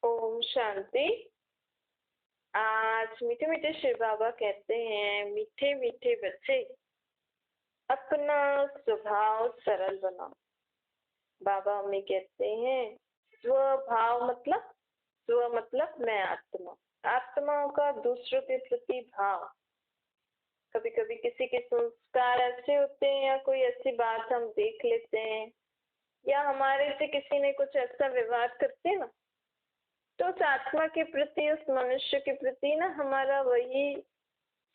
ओम शांति। आज मीठे मीठे शिव बाबा कहते हैं, मीठे मीठे बच्चे अपना स्वभाव सरल बनाओ। बाबा हमें कहते हैं स्वभाव मतलब मैं आत्मा, आत्माओं का दूसरों के प्रति भाव। कभी कभी किसी के संस्कार ऐसे होते हैं या कोई ऐसी बात हम देख लेते हैं या हमारे से किसी ने कुछ ऐसा व्यवहार करते हैं ना, तो उस आत्मा के प्रति, उस मनुष्य के प्रति ना हमारा वही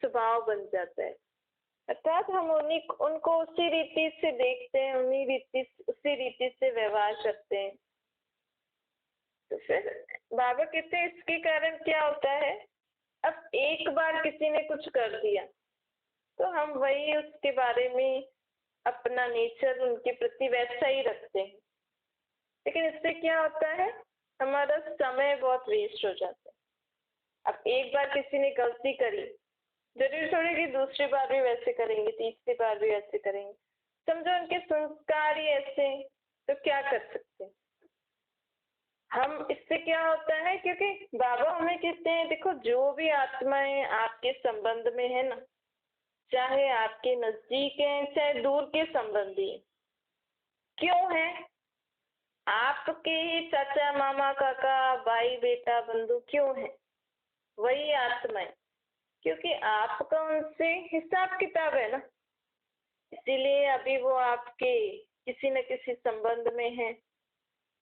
स्वभाव बन जाता है। अर्थात हम उनको उसी रीति से देखते हैं, उसी रीति से व्यवहार करते हैं। तो फिर बाबा कहते हैं इसके कारण क्या होता है, अब एक बार किसी ने कुछ कर दिया तो हम वही उसके बारे में अपना नेचर उनके प्रति वैसा ही रखते हैं। लेकिन इससे क्या होता है, हमारा समय बहुत वेस्ट हो जाता है। अब एक बार किसी ने गलती करी, जरूरी थोड़ी कि दूसरी बार भी वैसे करेंगे, तीसरी बार भी वैसे करेंगे। समझो उनके संस्कार ही ऐसे, तो क्या कर सकते हैं हम। इससे क्या होता है, क्योंकि बाबा हमें कहते हैं देखो जो भी आत्माएं आपके संबंध में है ना, चाहे आपके नजदीक है चाहे दूर के संबंधी, क्यों है, आपके ही चाचा मामा काका भाई बेटा बंधु क्यों है, वही आत्मा है, क्योंकि आपका उनसे हिसाब किताब है ना। इसीलिए अभी वो आपके किसी न किसी संबंध में है,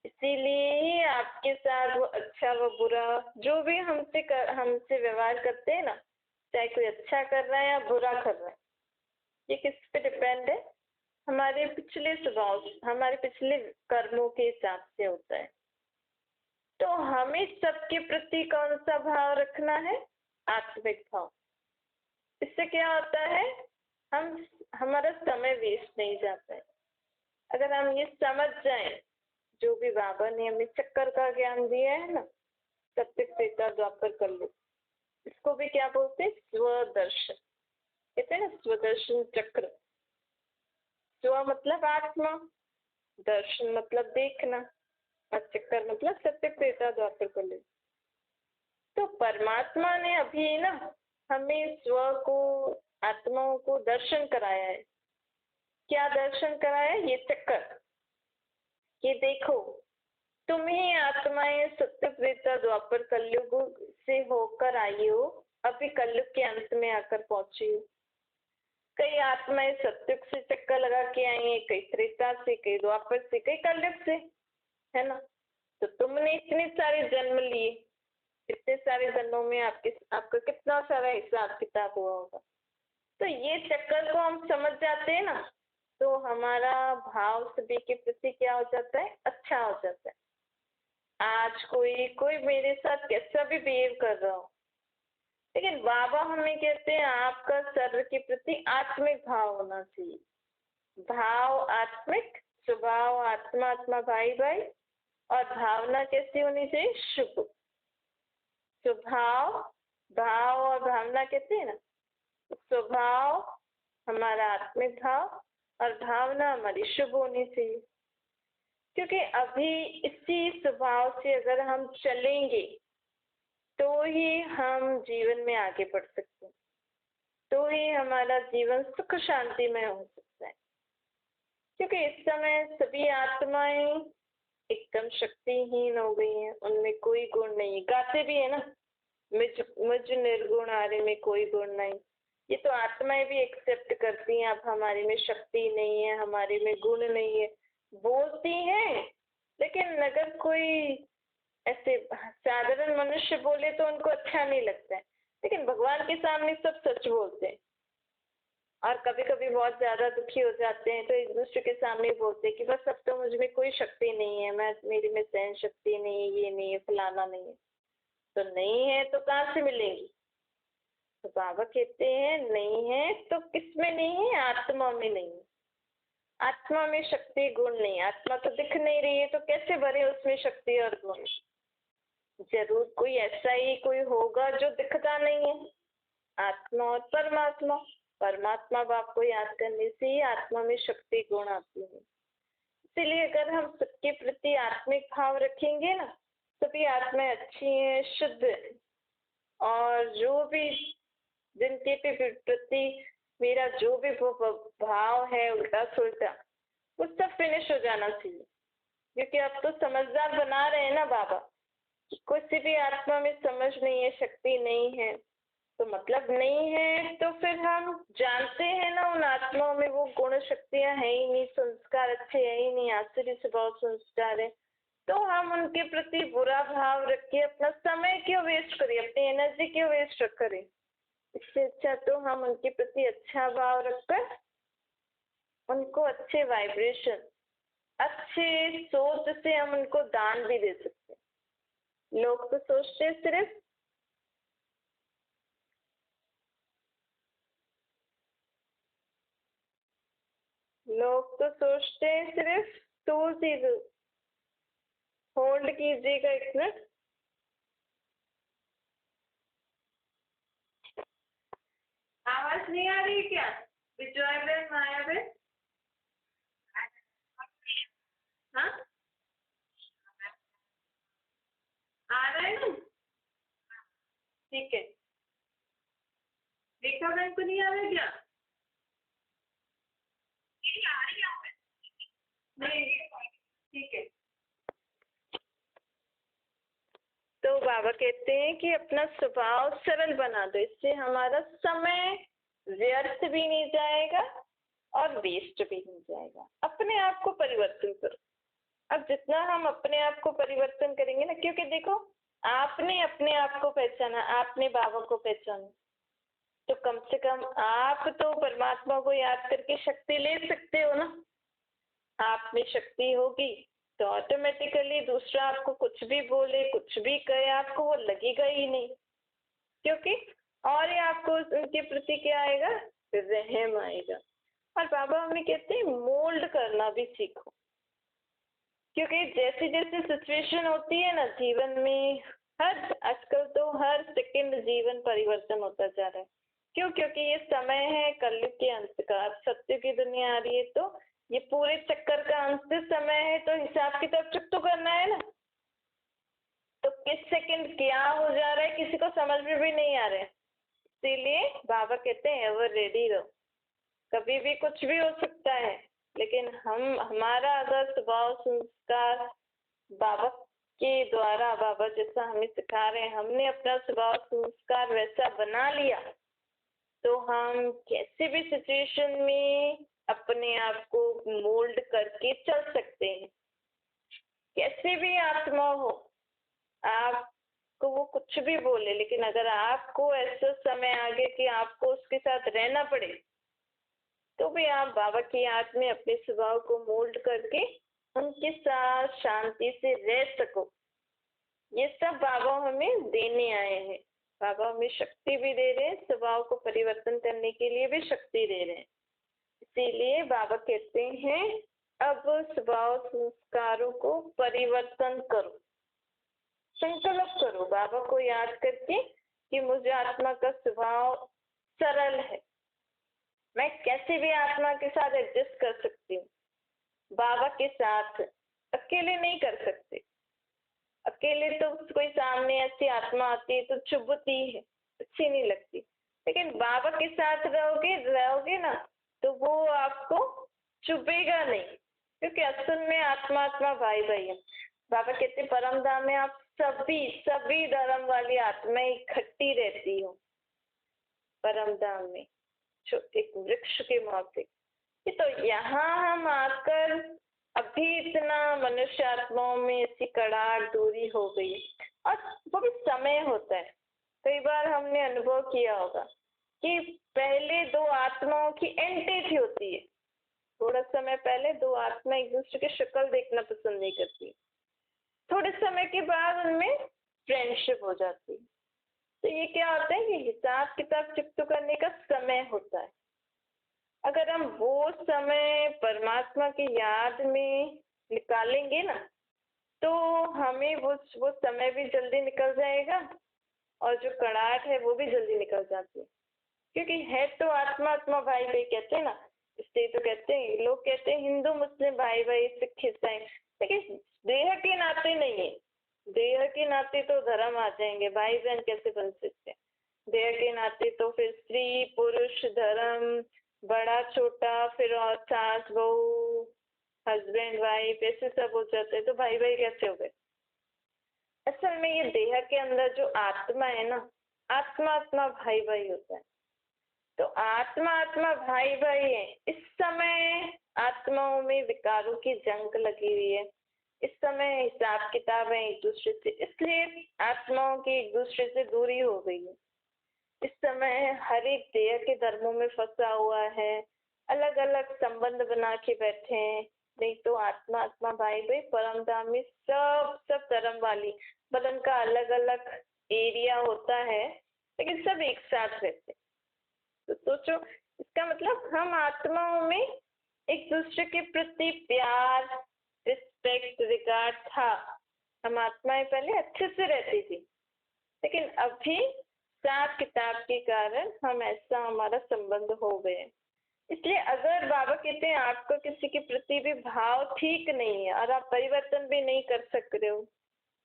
इसीलिए ही आपके साथ वो अच्छा व बुरा जो भी हमसे व्यवहार करते हैं ना, चाहे कोई अच्छा कर रहा है या बुरा कर रहा है, ये किस पे डिपेंड है, हमारे पिछले स्वभाव, हमारे पिछले कर्मों के हिसाब से होता है। तो हमें सबके प्रति कौन सा भाव रखना है, आत्मिक भाव। इससे क्या होता है, हमारा समय वेस्ट नहीं जाता है। अगर हम ये समझ जाएं, जो भी बाबा ने हमें चक्कर का ज्ञान दिया है ना, सत्य त्रेता द्वापर कलयुग, इसको भी क्या बोलते हैं, स्वदर्शन कहते हैं ना, स्वदर्शन चक्र। स्व मतलब आत्मा, दर्शन मतलब देखना, और चक्कर मतलब सत्य त्रेता द्वापर कलयुग। तो परमात्मा ने अभी ना हमें स्व को, आत्माओं को दर्शन कराया है। क्या दर्शन कराया है, ये चक्कर, ये देखो तुम ही आत्माएं सत्य त्रेता द्वापर कलयुग से होकर आई हो, अभी कलयुग के अंत में आकर पहुंची हो। कई आत्माएं सत्युग से चक्कर लगा के आई है, कई त्रेता से, कई द्वापर से, कई कलयुग से, है ना। तो तुमने इतने सारे जन्म लिए, इतने सारे जन्मों में आपका कितना सारा हिसाब किताब हुआ होगा। तो ये चक्कर को हम समझ जाते हैं ना, तो हमारा भाव सभी के प्रति क्या हो जाता है, अच्छा हो जाता है। आज कोई मेरे साथ कैसा भी बिहेव कर रहा हो, लेकिन बाबा हमें कहते हैं आपका सर्व के प्रति आत्मिक भाव होना चाहिए। भाव आत्मिक, स्वभाव आत्मा आत्मा भाई भाई, और भावना कैसी होनी चाहिए, शुभ। स्वभाव, भाव और भावना कहते हैं ना, स्वभाव हमारा आत्मिक भाव और भावना हमारी शुभ होनी चाहिए। क्योंकि अभी इसी स्वभाव से अगर हम चलेंगे तो ही हम जीवन में आगे बढ़ सकते हैं, तो ही हमारा जीवन सुख शांति में हो सकता है। क्योंकि इस समय सभी आत्माएं एकदम शक्तिहीन हो गई हैं, उनमें कोई गुण नहीं है। गाते भी है ना, मुझ निर्गुण आरे में कोई गुण नहीं। ये तो आत्माएं भी एक्सेप्ट करती हैं, अब हमारे में शक्ति नहीं है, हमारे में गुण नहीं है, बोलती हैं। लेकिन अगर कोई ऐसे साधारण मनुष्य बोले तो उनको अच्छा नहीं लगता है, लेकिन भगवान के सामने सब सच बोलते हैं। और कभी कभी बहुत ज्यादा दुखी हो जाते हैं तो एक दूसरे के सामने बोलते हैं कि बस अब तो मुझ में कोई शक्ति नहीं है, मेरे में सहन शक्ति नहीं है, ये नहीं है, फलाना नहीं है। तो नहीं है तो कहाँ से मिलेगी। तो बाबा कहते हैं नहीं है तो किसमें नहीं है, आत्मा में नहीं है। आत्मा में शक्ति गुण नहीं, आत्मा तो दिख नहीं रही है तो कैसे भरे उसमें शक्ति और गुण। जरूर कोई ऐसा ही कोई होगा जो दिखता नहीं है। आत्मा और परमात्मा, परमात्मा बाप को याद करने से ही आत्मा में शक्ति गुण आती है। इसलिए अगर हम सबके प्रति आत्मिक भाव रखेंगे ना, तभी आत्माएं अच्छी हैं, शुद्ध हैं, और जो भी जिनके भी प्रति मेरा जो भी वो भाव है उल्टा सुल्टा, वो सब फिनिश हो जाना चाहिए। क्योंकि अब तो समझदार बना रहे हैं ना बाबा, किसी भी आत्मा में समझ नहीं है, शक्ति नहीं है, तो मतलब नहीं है, तो फिर हम जानते हैं ना उन आत्माओं में वो गुण शक्तियां है ही नहीं, संस्कार अच्छे है ही नहीं, आसुरी स्वभाव संस्कार है, तो हम उनके प्रति बुरा भाव रख के अपना समय क्यों वेस्ट करें, अपनी एनर्जी क्यों वेस्ट करें। इससे अच्छा तो हम उनके प्रति अच्छा भाव रखकर उनको अच्छे वाइब्रेशन, अच्छे सोच से हम उनको दान भी दे सकते हैं। लोग तो सोचते हैं सिर्फ सिर्फ स्थूल चीज। होल्ड कीजिएगा एक मिनट। आवाज नहीं आ रही क्या विजय बहन, माया बहन? हाँ, आ रहा है ना? ठीक है। रेखा बहन को नहीं आ रहा है क्या? नहीं, ठीक है। तो बाबा कहते हैं कि अपना स्वभाव सरल बना दो, इससे हमारा समय व्यर्थ भी नहीं जाएगा और वेस्ट भी नहीं जाएगा। अपने आप को परिवर्तन करो। अब जितना हम अपने आप को परिवर्तन करेंगे ना, क्योंकि देखो आपने अपने आप को पहचाना, आपने बाबा को पहचाना, तो कम से कम आप तो परमात्मा को याद करके शक्ति ले सकते हो ना। आप में शक्ति होगी तो ऑटोमेटिकली दूसरा आपको कुछ भी बोले, कुछ भी कहे, आपको वो लगेगा ही नहीं, क्योंकि और ये आपको उनके प्रति क्या आएगा, रहम आएगा। और बाबा हमें कहते हैं मोल्ड करना भी सीखो, क्योंकि जैसे जैसे सिचुएशन होती है ना जीवन में, आजकल तो हर सेकंड जीवन परिवर्तन होता जा रहा है। क्यों? क्योंकि ये समय है कलयुग के अंत का, अब सत्य की दुनिया आ रही है, तो ये पूरे चक्कर का अंत समय है, तो हिसाब किताब चुप तो करना है ना। तो किस सेकंड क्या हो जा रहा है किसी को समझ में भी नहीं आ रहा है, इसीलिए बाबा कहते हैं एवर रेडी रहो, कभी भी कुछ भी हो सकता है। लेकिन हमारा अगर स्वभाव संस्कार बाबा के द्वारा, बाबा जैसा हमें सिखा रहे हैं, हमने अपना स्वभाव संस्कार वैसा बना लिया, तो हम कैसे भी सिचुएशन में अपने आप को मोल्ड करके चल सकते हैं। कैसे भी आत्मा हो, आपको वो कुछ भी बोले, लेकिन अगर आपको ऐसा समय आ गया कि आपको उसके साथ रहना पड़े, तो भी आप बाबा की याद में अपने स्वभाव को मोल्ड करके उनके साथ शांति से रह सको। ये सब बाबा हमें देने आए हैं। बाबा हमें शक्ति भी दे रहे हैं, स्वभाव को परिवर्तन करने के लिए भी शक्ति दे रहे हैं। इसीलिए बाबा कहते हैं अब स्वभाव संस्कारों को परिवर्तन करो, संकल्प करो बाबा को याद करके कि मुझे आत्मा का स्वभाव सरल है, मैं कैसे भी आत्मा के साथ एडजस्ट कर सकती हूँ। बाबा के साथ अकेले नहीं कर सकते, अकेले तो कोई सामने ऐसी आत्मा आती है तो चुभती है, अच्छी नहीं लगती, लेकिन बाबा के साथ रहोगे ना, तो वो आपको चुभेगा नहीं, क्योंकि असल में आत्मा आत्मा भाई भाई है। बाबा कहते परम धाम में आप सभी धर्म वाली आत्मा इकट्ठी रहती हो, परम धाम में एक वृक्ष के मौत। तो यहाँ हम आकर अभी इतना मनुष्य आत्माओं में ऐसी कड़ाक दूरी हो गई, और वो भी समय होता है। कई बार हमने अनुभव किया होगा कि पहले दो आत्माओं की एंटिटी होती है, थोड़ा समय पहले दो आत्मा एक दूसरे की शक्ल देखना पसंद नहीं करती, थोड़े समय के बाद उनमें फ्रेंडशिप हो जाती है। तो ये क्या होता है कि हिसाब किताब चुकता करने का समय होता है। अगर हम वो समय परमात्मा की याद में निकालेंगे ना, तो हमें वो समय भी जल्दी निकल जाएगा, और जो कड़ाहट है वो भी जल्दी निकल जाती है, क्योंकि है तो आत्मा आत्मा भाई भाई कहते हैं ना। इसलिए तो कहते हैं, लोग कहते हैं हिंदू मुस्लिम भाई भाई, सिख ईसाई, लेकिन देह के नाते नहीं है, देह के नाते तो धर्म आ जाएंगे, भाई बहन कैसे बन सकते हैं? देह के नाते तो फिर स्त्री पुरुष धर्म, बड़ा छोटा, फिर और सास बहू, हस्बैंड वाइफ, ऐसे सब हो जाते हैं, तो भाई भाई कैसे हो गए? असल में ये देह के अंदर जो आत्मा है ना, आत्मा आत्मा भाई भाई होता है। तो आत्मा आत्मा भाई भाई है। इस समय आत्माओं में विकारों की जंग लगी हुई है। इस समय हिसाब किताब है एक दूसरे से, इसलिए आत्माओं की एक दूसरे से दूरी हो गई है। इस समय हर एक देह के धर्मों में फंसा हुआ है, अलग अलग संबंध बना के बैठे हैं। नहीं तो आत्मा आत्मा भाई भाई परम धाम में सब सब धर्म वाली, बल उनका अलग अलग एरिया होता है, लेकिन सब एक साथ रहते हैं। तो सोचो, इसका मतलब हम आत्माओं में एक दूसरे के प्रति प्यार, रिस्पेक्ट, रिगार्ड था। हम आत्माएं पहले अच्छे से रहती थी, लेकिन अभी हिसाब किताब के कारण हम ऐसा हमारा संबंध हो गए। इसलिए अगर बाबा कहते हैं आपको किसी के प्रति भी भाव ठीक नहीं है और आप परिवर्तन भी नहीं कर सक रहे हो,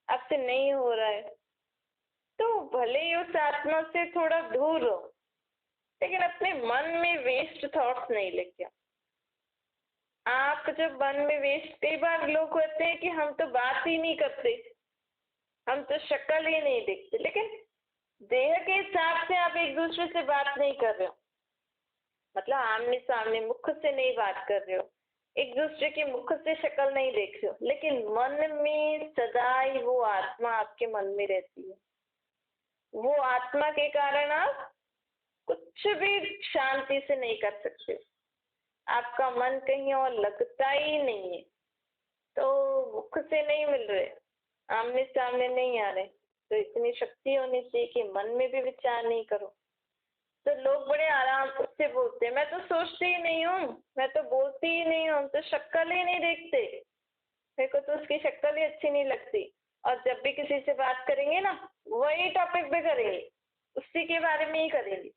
आपसे नहीं हो रहा है, तो भले ही उस आत्मा से थोड़ा दूर हो, लेकिन अपने मन में वेस्ट थॉट्स नहीं लेके आओ। आप जब मन में वेस्ट, कई बार लोग कहते हैं कि हम तो बात ही नहीं करते, हम तो शक्ल ही नहीं देखते, लेकिन देह के हिसाब से आप एक दूसरे से बात नहीं कर रहे हो, मतलब आमने सामने मुख से नहीं बात कर रहे हो, एक दूसरे के मुख से शक्ल नहीं देख रहे हो, लेकिन मन में सदा ही वो आत्मा आपके मन में रहती है। वो आत्मा के कारण आप कुछ भी शांति से नहीं कर सकते, आपका मन कहीं और लगता ही नहीं है। तो मुख से नहीं मिल रहे, आमने सामने नहीं आ रहे, तो इतनी शक्ति होनी चाहिए कि मन में भी विचार नहीं करो। तो लोग बड़े आराम से बोलते हैं, मैं तो सोचती ही नहीं हूँ, मैं तो बोलती ही नहीं हूँ, हम तो शक्ल ही नहीं देखते, मेरे को तो उसकी शक्ल ही अच्छी नहीं लगती। और जब भी किसी से बात करेंगे ना, वही टॉपिक पे करेंगे, उसी के बारे में ही करेंगे,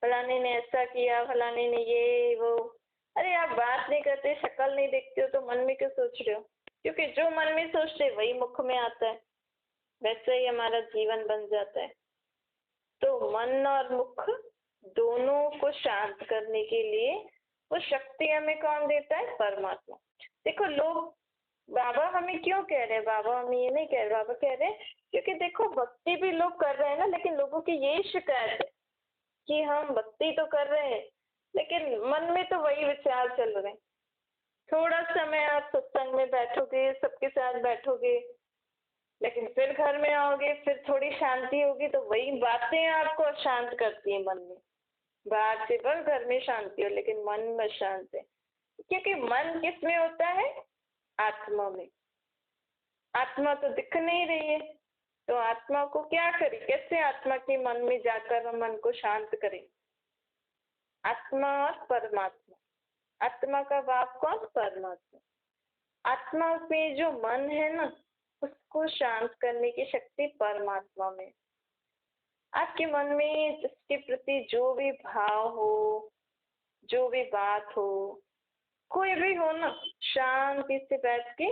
फलाने ने ऐसा किया, फलाने ने ये वो। अरे आप बात नहीं करते, शक्ल नहीं देखते हो, तो मन में क्यों सोच रहे हो? क्योंकि जो मन में सोचते वही मुख में आता है, वैसे ही हमारा जीवन बन जाता है। तो मन और मुख दोनों को शांत करने के लिए वो शक्ति हमें कौन देता है? परमात्मा। देखो लोग, बाबा हमें क्यों कह रहे हैं, बाबा हमें ये नहीं कह रहे, बाबा कह रहे हैं क्योंकि देखो भक्ति भी लोग कर रहे हैं ना, लेकिन लोगों की यही शिकायत है कि हम भक्ति तो कर रहे हैं, लेकिन मन में तो वही विचार चल रहे हैं। थोड़ा समय आप सत्संग में बैठोगे, सबके साथ बैठोगे, लेकिन फिर घर में आओगे, फिर थोड़ी शांति होगी, तो वही बातें आपको अशांत करती है मन में। बाहर से बस घर में शांति हो, लेकिन मन में शांत है, क्योंकि मन किस में होता है? आत्मा में। आत्मा तो दिख नहीं रही है, तो आत्मा को क्या करें? कैसे आत्मा के मन में जाकर हम मन को शांत करें? आत्मा और परमात्मा। आत्मा का बाप कौन? परमात्मा। आत्मा में जो मन है ना, उसको शांत करने की शक्ति परमात्मा में। आपके मन में जिसके प्रति जो भी भाव हो, जो भी बात हो, कोई भी हो ना, शांति से बैठ के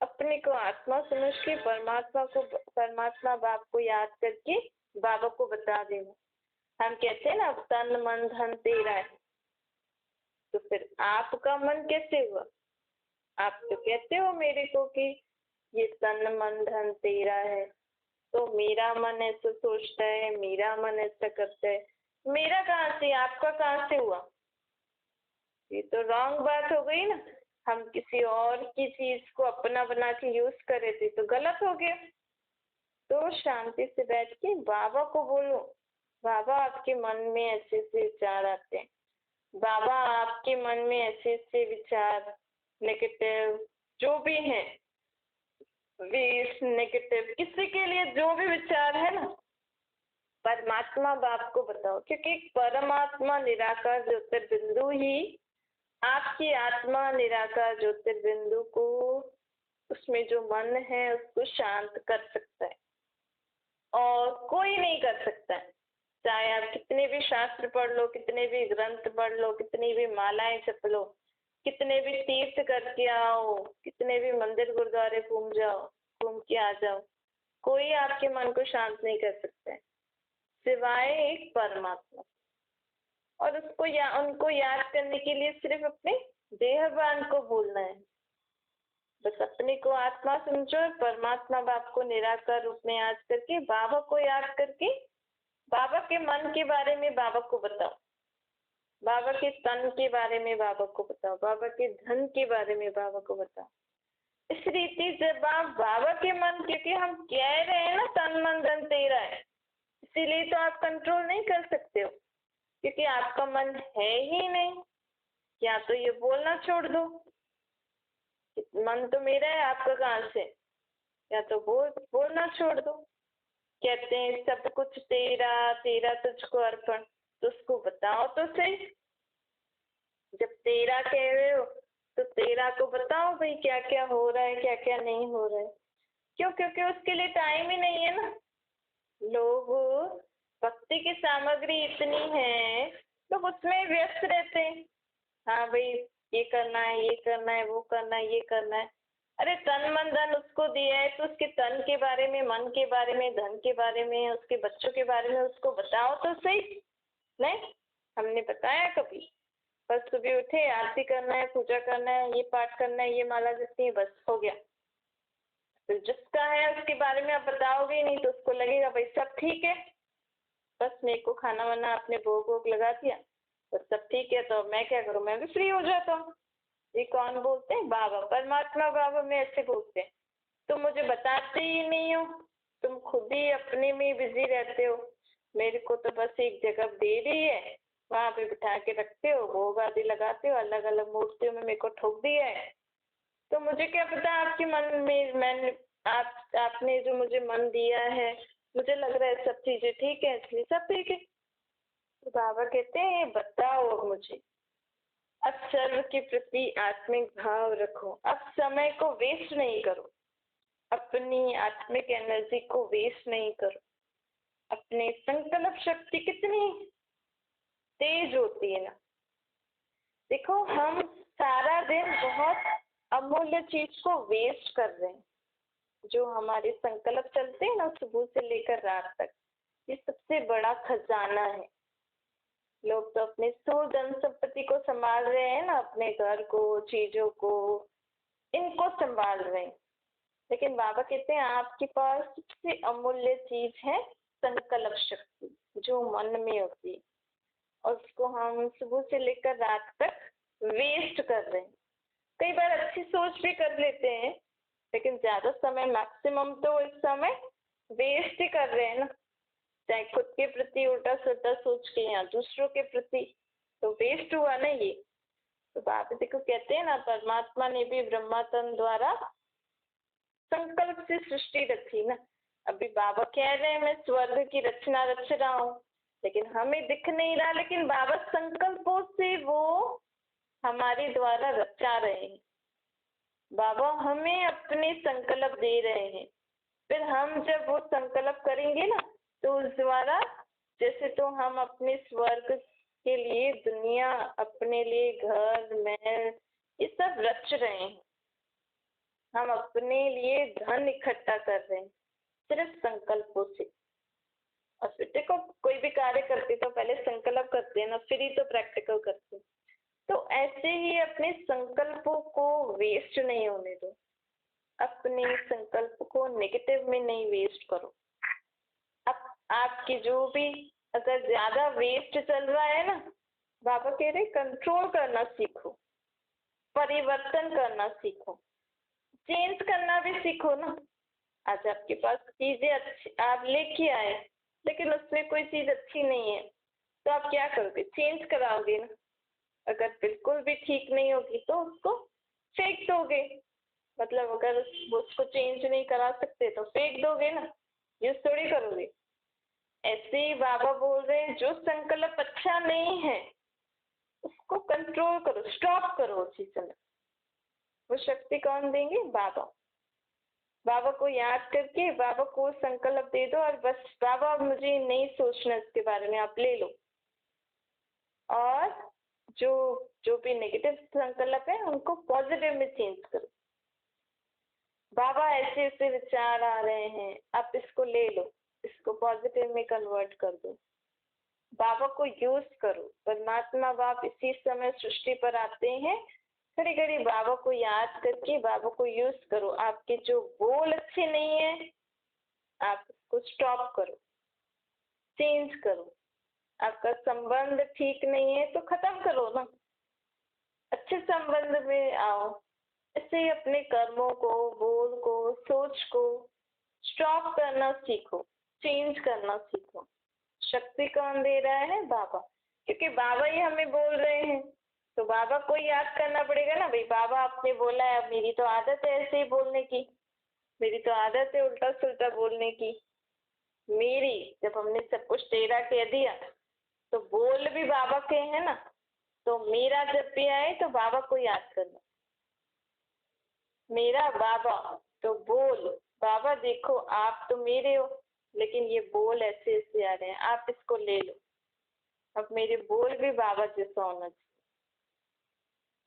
अपने को आत्मा समझ के परमात्मा को, परमात्मा बाप को याद करके बाबा को बता देना। हम कहते हैं ना, तन मन धन तेरा है, तो फिर आपका मन कैसे हुआ? आप तो कहते हो मेरे को कि ये तन मन धन तेरा है, तो मेरा मन ऐसा सोचता है, मेरा मन ऐसा करता है, मेरा कहाँ से, आपका कहाँ से हुआ? ये तो रॉन्ग बात हो गई ना। हम किसी और की चीज को अपना बना के यूज कर रहे थे, तो गलत हो गया। तो शांति से बैठ के बाबा को बोलो, बाबा आपके मन में ऐसे ऐसे विचार आते हैं, बाबा आपके मन में ऐसे ऐसे विचार नेगेटिव जो भी हैं, वेस्ट नेगेटिव, किसी के लिए जो भी विचार है ना, परमात्मा बाप को बताओ, क्योंकि परमात्मा निराकार ज्योतिर्बिंदु ही आपकी आत्मा निराकार ज्योतिर्बिंदु को, उसमें जो मन है उसको शांत कर सकता है, और कोई नहीं कर सकता है। चाहे आप कितने भी शास्त्र पढ़ लो, कितने भी ग्रंथ पढ़ लो, कितनी भी मालाएं जप लो, कितने भी तीर्थ करके आओ, कितने भी मंदिर गुरुद्वारे घूम जाओ, घूम के आ जाओ, कोई आपके मन को शांत नहीं कर सकता है सिवाय एक परमात्मा। और उनको याद करने के लिए सिर्फ अपने देहभान को भूलना है। बस अपने को आत्मा समझो और परमात्मा बाप को निराकार रूप में याद करके बाबा को याद करके बाबा के मन के बारे में बाबा को बताओ, बाबा के तन के बारे में बाबा को बताओ, बाबा के धन के बारे में बाबा को बताओ। इस रीति जब आप बाबा के मन, क्योंकि हम कह रहे हैं ना तन मन धन तेरा है, इसीलिए तो आप कंट्रोल नहीं कर सकते हो क्योंकि आपका मन है ही नहीं। या तो ये बोलना छोड़ दो मन तो मेरा है आपका कहाँ से, या तो बोलना छोड़ दो। कहते हैं सब कुछ तेरा तेरा तुझको अर्पण, तो उसको बताओ तो सही। जब तेरा कह रहे हो तो तेरा को बताओ भाई क्या क्या हो रहा है क्या क्या नहीं हो रहा है। क्यों? क्योंकि उसके लिए टाइम ही नहीं है ना। लोग भक्ति की सामग्री इतनी है लोग उसमें व्यस्त रहते हैं। हाँ भाई ये करना है ये करना है वो करना है ये करना है। अरे तन मन धन उसको दिया है तो उसके तन के बारे में, मन के बारे में, धन के बारे में, उसके बच्चों के बारे में उसको बताओ तो सही। नहीं हमने बताया कभी? बस सुबह उठे आरती करना है, पूजा करना है, ये पाठ करना है, ये माला जपनी है, बस हो गया। तो जिसका है उसके बारे में आप बताओगे ही नहीं तो उसको लगेगा भाई सब ठीक है, बस मेरे को खाना वाना आपने भोग वोग लगा दिया तो सब ठीक है, तो मैं क्या करूँ, मैं भी फ्री हो जाता हूँ। ये कौन बोलते हैं? बाबा, परमात्मा बाबा में ऐसे बोलते हैं। तुम मुझे बताते ही नहीं हो, तुम खुद ही अपने में बिजी रहते हो। मेरे को तो बस एक जगह दे दी है, वहां पे बिठा के रखते हो, भोग आदि लगाते हो, अलग अलग मूर्तियों में मेरे को ठोक दिया है। तो मुझे क्या पता आपके मन में मैंने आपने जो मुझे मन दिया है, मुझे लग रहा है सब चीजें ठीक है इसलिए सब ठीक है। तो बाबा कहते हैं बताओ अब मुझे। अब सर्व के प्रति आत्मिक भाव रखो, अब समय को वेस्ट नहीं करो, अपनी आत्मिक एनर्जी को वेस्ट नहीं करो। अपने संकल्प शक्ति कितनी तेज होती है ना। देखो हम सारा दिन बहुत अमूल्य चीज को वेस्ट कर रहे हैं। जो हमारे संकल्प चलते हैं ना सुबह से लेकर रात तक, ये सबसे बड़ा खजाना है। लोग तो अपने स्थूल धन संपत्ति को संभाल रहे हैं ना, अपने घर को, चीजों को, इनको संभाल रहे हैं। लेकिन बाबा कहते हैं आपके पास सबसे अमूल्य चीज है संकल्प शक्ति, जो मन में होती है, और उसको हम सुबह से लेकर रात तक वेस्ट कर रहे हैं। कई बार अच्छी सोच भी कर लेते हैं लेकिन ज्यादा समय, मैक्सिमम तो इस समय वेस्ट ही कर रहे हैं ना। चाहे खुद के प्रति उल्टा सुल्टा सोच के या दूसरों के प्रति, तो वेस्ट हुआ ना ये। तो बाबा देखो कहते हैं ना परमात्मा ने भी ब्रह्मा तन द्वारा संकल्प से सृष्टि रची ना। अभी बाबा कह रहे हैं मैं स्वर्ग की रचना रच रहा हूँ, लेकिन हमें दिख नहीं रहा, लेकिन बाबा संकल्पों से वो हमारे द्वारा रचा रहे हैं। बाबा हमें अपने संकल्प दे रहे हैं, फिर हम जब वो संकल्प करेंगे ना तो उस द्वारा, जैसे तो हम अपने स्वर्ग के लिए दुनिया, अपने लिए घर महल ये सब रच रहे हैं, हम अपने लिए धन इकट्ठा कर रहे हैं सिर्फ संकल्पों से। और फिर देखो कोई भी कार्य करते तो पहले संकल्प करते हैं ना, फिर ही तो प्रैक्टिकल करते हैं। तो ऐसे ही अपने संकल्पों को वेस्ट नहीं होने दो, अपने संकल्प को नेगेटिव में नहीं वेस्ट करो। अब आपकी जो भी अगर ज्यादा वेस्ट चल रहा है ना, बाबा कह रहे कंट्रोल करना सीखो, परिवर्तन करना सीखो, चेंज करना भी सीखो ना। आज आपके पास चीजें अच्छी आप लेके आए लेकिन उसमें कोई चीज अच्छी नहीं है तो आप क्या करोगे? चेंज कराओगे ना। अगर बिल्कुल भी ठीक नहीं होगी तो उसको फेंक दोगे। मतलब अगर उसको चेंज नहीं करा सकते तो फेंक दोगे ना, यूज थोड़ी करोगे। ऐसे ही बाबा बोल रहे हैं जो संकल्प अच्छा नहीं है उसको कंट्रोल करो, स्टॉप करो उसी समय। वो शक्ति कौन देंगे? बाबा। बाबा को याद करके बाबा को संकल्प दे दो और बस बाबा मुझे नहीं सोचना इसके बारे में, आप ले लो। और जो जो भी नेगेटिव संकल्प है उनको पॉजिटिव में चेंज करो। बाबा ऐसे ऐसे विचार आ रहे हैं, आप इसको ले लो, इसको पॉजिटिव में कन्वर्ट कर दो, बाबा को यूज करो। परमात्मा बाप इसी समय सृष्टि पर आते हैं, घड़ी घड़ी बाबा को याद करके बाबा को यूज करो। आपके जो बोल अच्छे नहीं है आप उसको स्टॉप करो, चेंज करो। आपका संबंध ठीक नहीं है तो खत्म करो ना, अच्छे संबंध में आओ। ऐसे ही अपने कर्मों को, बोल को, सोच को स्टॉप करना सीखो, चेंज करना सीखो। शक्ति कौन दे रहा है? बाबा, क्योंकि बाबा ही हमें बोल रहे हैं तो बाबा को याद करना पड़ेगा ना। भाई बाबा आपने बोला है, अब मेरी तो आदत है ऐसे ही बोलने की, मेरी तो आदत है उल्टा सुल्टा बोलने की। मेरी जब हमने सब कुछ तेरा कह दिया तो बोल भी बाबा के हैं ना, तो मेरा जब भी आए तो बाबा को याद करना। मेरा बाबा तो बोल, बाबा देखो आप तो मेरे हो, लेकिन ये बोल ऐसे ऐसे आ रहे हैं, आप इसको ले लो। अब मेरे बोल भी बाबा जैसा होना चाहिए।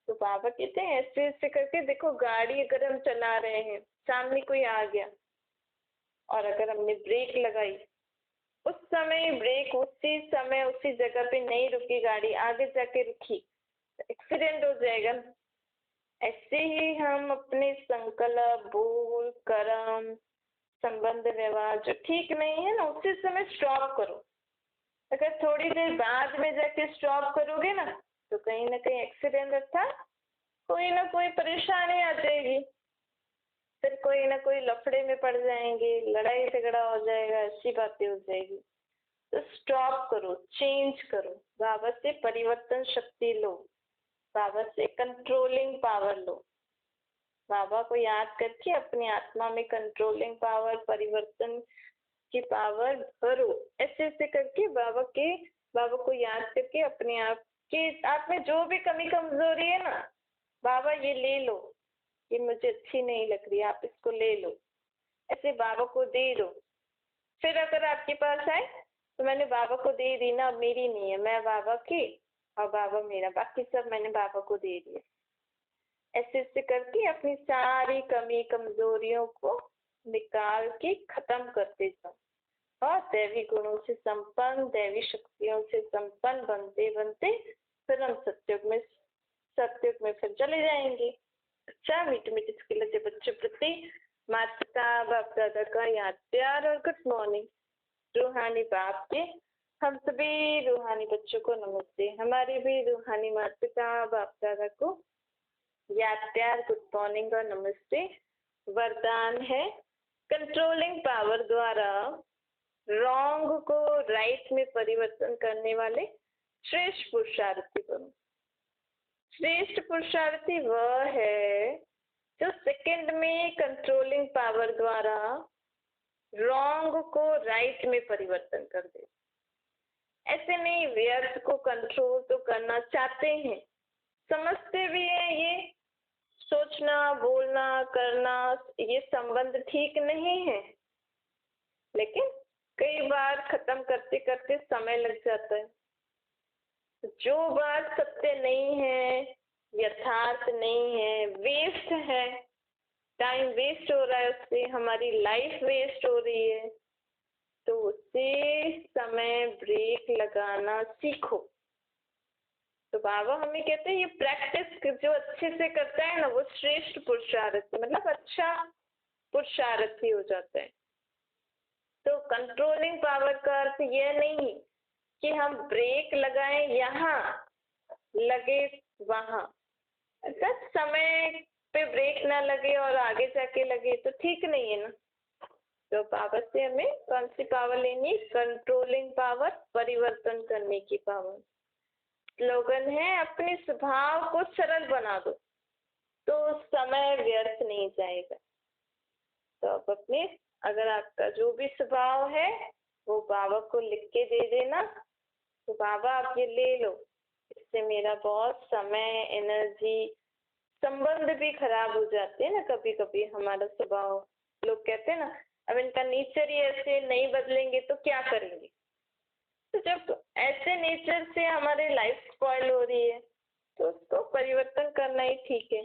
तो बाबा कहते हैं ऐसे ऐसे करके देखो, गाड़ी अगर हम चला रहे हैं, सामने कोई आ गया और अगर हमने ब्रेक लगाई, उस समय ब्रेक उसी समय उसी जगह पे नहीं रुकी, गाड़ी आगे जाके रुकी, एक्सीडेंट हो जाएगा ना। ऐसे ही हम अपने संकल्प, बोल, कर्म, संबंध, व्यवहार जो ठीक नहीं है ना उसी समय स्टॉप करो। अगर थोड़ी देर बाद में जाके स्टॉप करोगे ना तो कहीं ना कहीं एक्सीडेंट अच्छा, कोई ना कोई परेशानी आ जाएगी, फिर कोई ना कोई लफड़े में पड़ जाएंगे, लड़ाई झगड़ा हो जाएगा, ऐसी बातें हो जाएगी। तो स्टॉप करो, चेंज करो, बाबा से परिवर्तन शक्ति लो, बाबा से कंट्रोलिंग पावर लो। बाबा को याद करके अपनी आत्मा में कंट्रोलिंग पावर, परिवर्तन की पावर भरो। ऐसे ऐसे करके बाबा को याद करके अपने आप के आप में जो भी कमी कमजोरी है ना, बाबा ये ले लो, ये मुझे अच्छी नहीं लग रही, आप इसको ले लो, ऐसे बाबा को दे दो। फिर अगर आपके पास आए तो मैंने बाबा को दे दी ना, अब मेरी नहीं है, मैं बाबा की और बाबा मेरा, बाकी सब मैंने बाबा को दे दिया। ऐसे ऐसे करके अपनी सारी कमी कमजोरियों को निकाल के खत्म करते जाओ और दैवी गुणों से संपन्न, दैवी शक्तियों से संपन्न बनते बनते फिर हम सत्युग में फिर चले जाएंगे। अच्छा, मीठे मीठे इसके लगे बच्चों प्रति माता पिता बाप दादा का याद प्यार और गुड मॉर्निंग। रूहानी बाप के हम सभी रूहानी बच्चों को नमस्ते। हमारे भी रूहानी माता पिता बाप दादा को याद प्यार, गुड मॉर्निंग और नमस्ते। वरदान है, कंट्रोलिंग पावर द्वारा रॉन्ग को राइट में परिवर्तन करने वाले श्रेष्ठ पुरुषार्थी बनो। श्रेष्ठ पुरुषार्थी वह है जो सेकंड में कंट्रोलिंग पावर द्वारा रॉन्ग को राइट में परिवर्तन कर दे। ऐसे नहीं व्यर्थ को कंट्रोल तो करना चाहते हैं, समझते भी हैं ये सोचना, बोलना, करना ये संबंध ठीक नहीं है, लेकिन कई बार खत्म करते करते समय लग जाता है। जो बात सत्य नहीं है, यथार्थ नहीं है, वेस्ट है, टाइम वेस्ट हो रहा है, उससे हमारी लाइफ वेस्ट हो रही है, तो उसे समय ब्रेक लगाना सीखो। तो बाबा हमें कहते हैं ये प्रैक्टिस जो अच्छे से करता है ना वो श्रेष्ठ पुरुषार्थी, मतलब अच्छा पुरुषार्थी हो जाता है। तो कंट्रोलिंग पावर का अर्थ यह नहीं कि हम ब्रेक लगाएं यहाँ लगे वहां, अगर समय पे ब्रेक ना लगे और आगे जाके लगे तो ठीक नहीं है ना। तो पावर से हमें कौन सी पावर लेनी? कंट्रोलिंग पावर, परिवर्तन करने की पावर। स्लोगन है, अपने स्वभाव को सरल बना दो तो समय व्यर्थ नहीं जाएगा। तो आप अपने, अगर आपका जो भी स्वभाव है वो बाबा को लिख के दे देना, तो बाबा आप ये ले लो, इससे मेरा बहुत समय, एनर्जी, संबंध भी खराब हो जाते हैं ना कभी कभी। हमारा स्वभाव, लोग कहते हैं ना अब इनका नेचर ही ऐसे, नहीं बदलेंगे तो क्या करेंगे। तो जब ऐसे नेचर से हमारी लाइफ स्पॉइल हो रही है तो उसको परिवर्तन करना ही ठीक है।